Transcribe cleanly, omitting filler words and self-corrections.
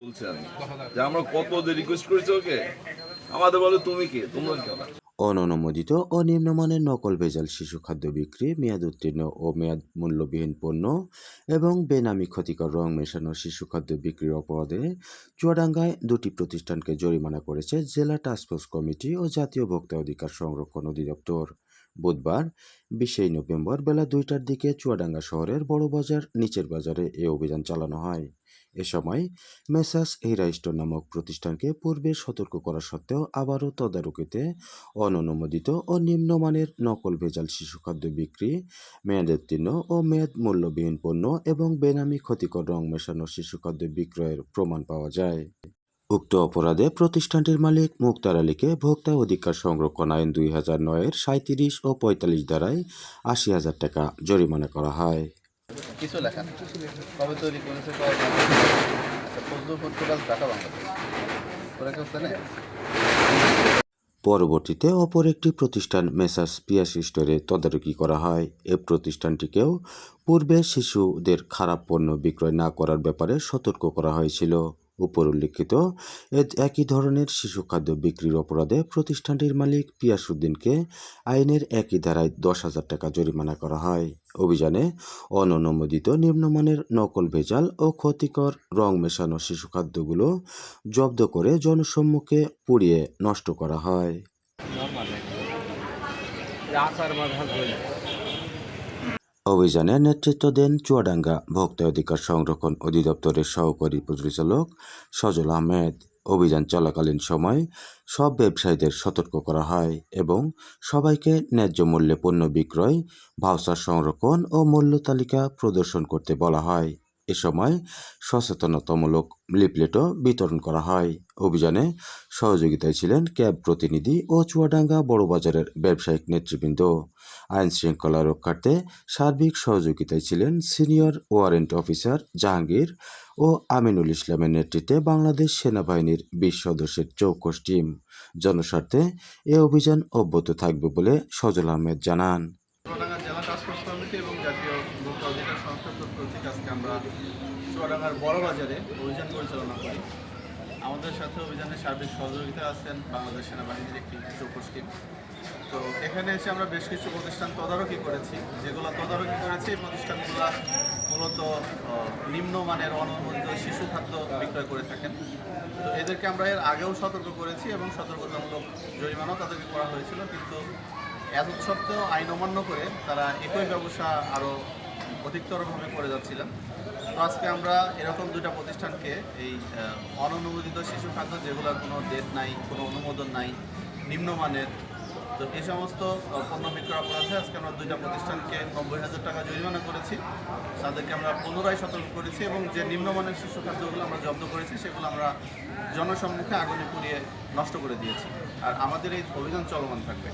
বলছি আমি যে আমরা কত যে রিকোয়েস্ট করেছি ওকে, আমাদের বলে তুমি কে, তোমরা কেন? অননুমোদিত ও নিম্নমানের নকল ভেজাল শিশু খাদ্য বিক্রি, মেয়াদ উত্তীর্ণ ও মেয়াদ মূল্যবিহীন পণ্য এবং বেনামি ক্ষতিকর রং মেশানো শিশু খাদ্য বিক্রির অপরাধে চুয়াডাঙ্গায় দুটি প্রতিষ্ঠানকে জরিমানা করেছে জেলা টাস্কফোর্স কমিটি ও জাতীয় ভোক্তা অধিকার সংরক্ষণ অধিদপ্তর। বুধবার 20 নভেম্বর বেলা 2টার দিকে চুয়াডাঙ্গা শহরের বড়বাজার নিচের বাজারে এ অভিযান চালানো হয়। এ সময় মেসার্স হীরা স্টোর নামক প্রতিষ্ঠানকে পূর্বে সতর্ক করা সত্ত্বেও আবারও তদারকিতে অননুমোদিত ও নিম্নমানের নকল ভেজাল শিশু খাদ্য বিক্রি, মেয়াদোত্তীর্ণ ও মেয়াদ মূল্যবিহীন পণ্য এবং বেনামি ক্ষতিকর রং মেশানো শিশু খাদ্য বিক্রয়ের প্রমাণ পাওয়া যায়। উক্ত অপরাধে প্রতিষ্ঠানটির মালিক মুক্তার আলীকে ভোক্তা অধিকার সংরক্ষণ আইন 2009-এর 37 ও 45 ধারায় 80,000 টাকা জরিমানা করা হয়। কিছু লেখা নেই, কবে তৈরি করেছে, কবে আচ্ছা ফজলুর টোটাল ঢাকা বাংলাদেশ ওরা কেউ জানে? পরবর্তীতে অপর একটি প্রতিষ্ঠান মেসার্স পিয়াস স্টোরে তদারকি করা হয়। এ প্রতিষ্ঠানটিকেও পূর্বে শিশুদের খারাপ পণ্য বিক্রয় না করার ব্যাপারে সতর্ক করা হয়েছিল। উপর উল্লিখিত একই ধরনের শিশু খাদ্য বিক্রির অপরাধে প্রতিষ্ঠানটির মালিক পিয়াসউদ্দিনকে আইনের একই ধারায় 10,000 টাকা জরিমানা করা হয়। অভিযানে অননুমোদিত নিম্নমানের নকল ভেজাল ও ক্ষতিকর রং মেশানো শিশু খাদ্যগুলো জব্দ করে জনসম্মুখে পুড়িয়ে নষ্ট করা হয়। অভিযানে নেতৃত্ব দেন চুয়াডাঙ্গা ভোক্তা অধিকার সংরক্ষণ অধিদপ্তরের সহকারী পরিচালক সজল আহমেদ। অভিযান চলাকালীন সময় সব ব্যবসায়ীদের সতর্ক করা হয় এবং সবাইকে ন্যায্য মূল্যে পণ্য বিক্রয়, ভাউচার সংরক্ষণ ও মূল্য তালিকা প্রদর্শন করতে বলা হয়। এ সময় সচেতনতামূলক লিফলেটও বিতরণ করা হয়। অভিযানে সহযোগিতায় ছিলেন ক্যাব প্রতিনিধি ও চুয়াডাঙ্গা বড়বাজারের ব্যবসায়িক নেতৃবৃন্দ। আইন শৃঙ্খলা রক্ষার্থে সার্বিক সহযোগিতায় ছিলেন সিনিয়র ওয়ারেন্ট অফিসার জাহাঙ্গীর ও আমিনুল ইসলামের নেতৃত্বে বাংলাদেশ সেনাবাহিনীর 20 সদস্যের চৌকস টিম। জনস্বার্থে এ অভিযান অব্যাহত থাকবে বলে সজল আহমেদ জানান। চুয়াডাঙ্গা জেলা টাস্কফোর্স কমিটি এবং জাতীয় ভোক্তা অধিকার সংরক্ষণ কর্তৃক আজকে আমরা চুয়াডাঙ্গার বড় বাজারে অভিযান পরিচালনা করি। আমাদের সাথে অভিযানে সার্বিক সহযোগিতা আছেন বাংলাদেশ সেনাবাহিনীর একটি চৌকস টিম। তো এখানে এসে আমরা বেশ কিছু প্রতিষ্ঠান তদারকি করেছি। যেগুলো তদারকি করেছি এই প্রতিষ্ঠানগুলো মূলত নিম্নমানের অনুমোদিত শিশু খাদ্য বিক্রয় করে থাকেন। তো এদেরকে আমরা এর আগেও সতর্ক করেছি এবং সতর্কতামূলক জরিমানাও তাদেরকে করা হয়েছিল, কিন্তু এত সত্ত্বেও আইন অমান্য করে তারা একই ব্যবসা আরও অধিকতরভাবে করে যাচ্ছিলেন। তো আজকে আমরা এরকম দুইটা প্রতিষ্ঠানকে এই অননুমোদিত শিশু খাদ্য, যেগুলোর কোনো ডেট নাই, কোনো অনুমোদন নাই, নিম্নমানের, তো এই সমস্ত পণ্য বিক্রয় অপরাধে আজকে আমরা দুইটা প্রতিষ্ঠানকে 90,000 টাকা জরিমানা করেছি। তাদেরকে আমরা পুনরায় সতর্ক করেছি এবং যে নিম্নমানের শিশু খাদ্যগুলো আমরা জব্দ করেছি সেগুলো আমরা জনসম্মুখে আগুনে পুড়িয়ে নষ্ট করে দিয়েছি। আর আমাদের এই অভিযান চলমান থাকবে।